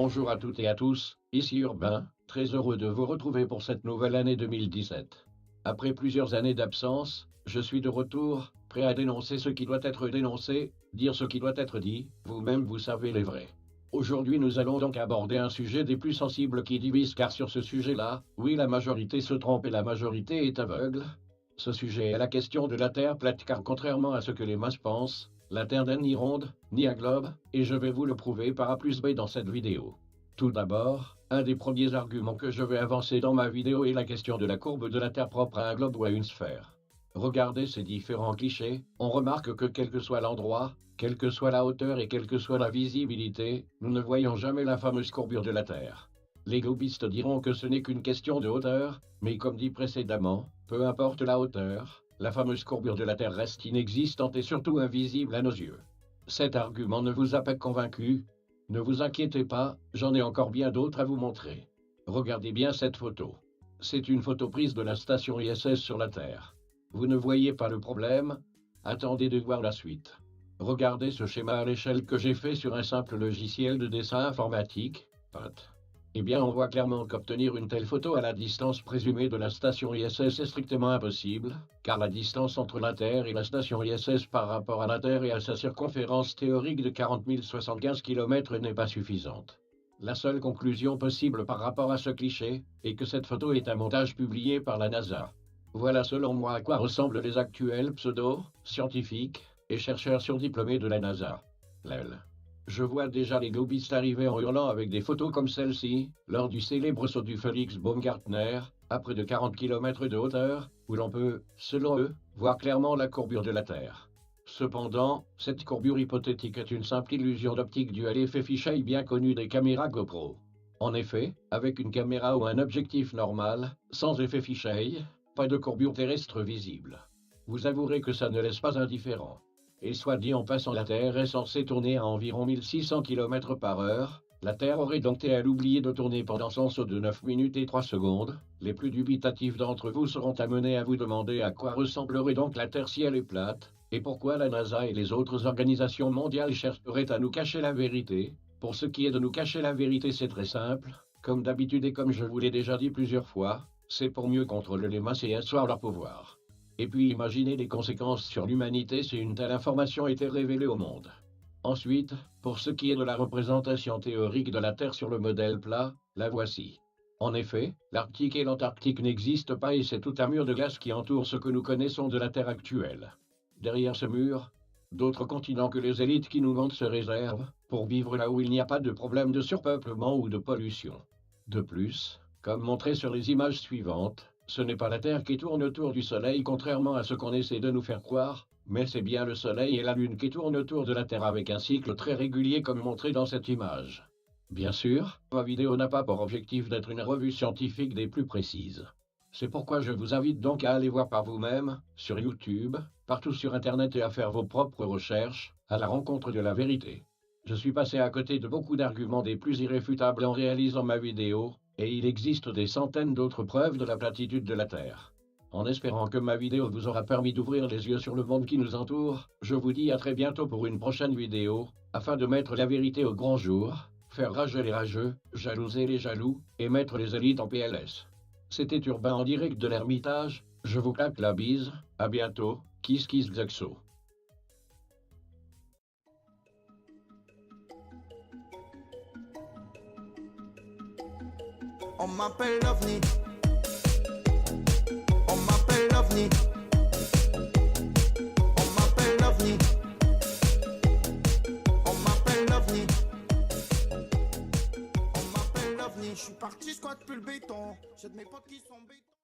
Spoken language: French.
Bonjour à toutes et à tous, ici Urbain, très heureux de vous retrouver pour cette nouvelle année 2017. Après plusieurs années d'absence, je suis de retour, prêt à dénoncer ce qui doit être dénoncé, dire ce qui doit être dit, vous-même vous savez les vrais. Aujourd'hui nous allons donc aborder un sujet des plus sensibles qui divise, car sur ce sujet-là, oui, la majorité se trompe et la majorité est aveugle. Ce sujet est la question de la Terre plate, car contrairement à ce que les masses pensent, la Terre n'est ni ronde, ni un globe, et je vais vous le prouver par A plus B dans cette vidéo. Tout d'abord, un des premiers arguments que je vais avancer dans ma vidéo est la question de la courbe de la Terre propre à un globe ou à une sphère. Regardez ces différents clichés, on remarque que quel que soit l'endroit, quelle que soit la hauteur et quelle que soit la visibilité, nous ne voyons jamais la fameuse courbure de la Terre. Les globistes diront que ce n'est qu'une question de hauteur, mais comme dit précédemment, peu importe la hauteur, la fameuse courbure de la Terre reste inexistante et surtout invisible à nos yeux. Cet argument ne vous a pas convaincu? Ne vous inquiétez pas, j'en ai encore bien d'autres à vous montrer. Regardez bien cette photo. C'est une photo prise de la station ISS sur la Terre. Vous ne voyez pas le problème? Attendez de voir la suite. Regardez ce schéma à l'échelle que j'ai fait sur un simple logiciel de dessin informatique, PAT. Eh bien, on voit clairement qu'obtenir une telle photo à la distance présumée de la station ISS est strictement impossible, car la distance entre la Terre et la station ISS par rapport à la Terre et à sa circonférence théorique de 40 075 km n'est pas suffisante. La seule conclusion possible par rapport à ce cliché est que cette photo est un montage publié par la NASA. Voilà selon moi à quoi ressemblent les actuels pseudo-scientifiques et chercheurs surdiplômés de la NASA. Lel. Je vois déjà les globistes arriver en hurlant avec des photos comme celle-ci, lors du célèbre saut du Félix Baumgartner, à près de 40 km de hauteur, où l'on peut, selon eux, voir clairement la courbure de la Terre. Cependant, cette courbure hypothétique est une simple illusion d'optique due à l'effet fisheye bien connu des caméras GoPro. En effet, avec une caméra ou un objectif normal, sans effet fisheye, pas de courbure terrestre visible. Vous avouerez que ça ne laisse pas indifférent. Et soit dit en passant, la Terre est censée tourner à environ 1600 km par heure, la Terre aurait donc été à l'oublier de tourner pendant son saut de 9 minutes et 3 secondes. Les plus dubitatifs d'entre vous seront amenés à vous demander à quoi ressemblerait donc la Terre si elle est plate, et pourquoi la NASA et les autres organisations mondiales chercheraient à nous cacher la vérité. Pour ce qui est de nous cacher la vérité, c'est très simple, comme d'habitude et comme je vous l'ai déjà dit plusieurs fois, c'est pour mieux contrôler les masses et asseoir leur pouvoir. Et puis imaginez les conséquences sur l'humanité si une telle information était révélée au monde. Ensuite, pour ce qui est de la représentation théorique de la Terre sur le modèle plat, la voici. En effet, l'Arctique et l'Antarctique n'existent pas et c'est tout un mur de glace qui entoure ce que nous connaissons de la Terre actuelle. Derrière ce mur, d'autres continents que les élites qui nous mentent se réservent, pour vivre là où il n'y a pas de problème de surpeuplement ou de pollution. De plus, comme montré sur les images suivantes, ce n'est pas la Terre qui tourne autour du Soleil contrairement à ce qu'on essaie de nous faire croire, Mais c'est bien le Soleil et la Lune qui tournent autour de la Terre avec un cycle très régulier comme montré dans cette image. Bien sûr, ma vidéo n'a pas pour objectif d'être une revue scientifique des plus précises. C'est pourquoi je vous invite donc à aller voir par vous-même, sur YouTube, partout sur Internet et à faire vos propres recherches, à la rencontre de la vérité. Je suis passé à côté de beaucoup d'arguments des plus irréfutables en réalisant ma vidéo, et il existe des centaines d'autres preuves de la platitude de la Terre. En espérant que ma vidéo vous aura permis d'ouvrir les yeux sur le monde qui nous entoure, je vous dis à très bientôt pour une prochaine vidéo, afin de mettre la vérité au grand jour, faire rager les rageux, jalouser les jaloux, et mettre les élites en PLS. C'était Urbain en direct de l'Ermitage, je vous claque la bise, à bientôt, kiss kiss Xaxo. On m'appelle l'OVNI. On m'appelle l'OVNI. On m'appelle l'OVNI. On m'appelle l'OVNI. On m'appelle l'OVNI. Je suis parti squat depuis le béton. J'ai de mes potes qui sont béton.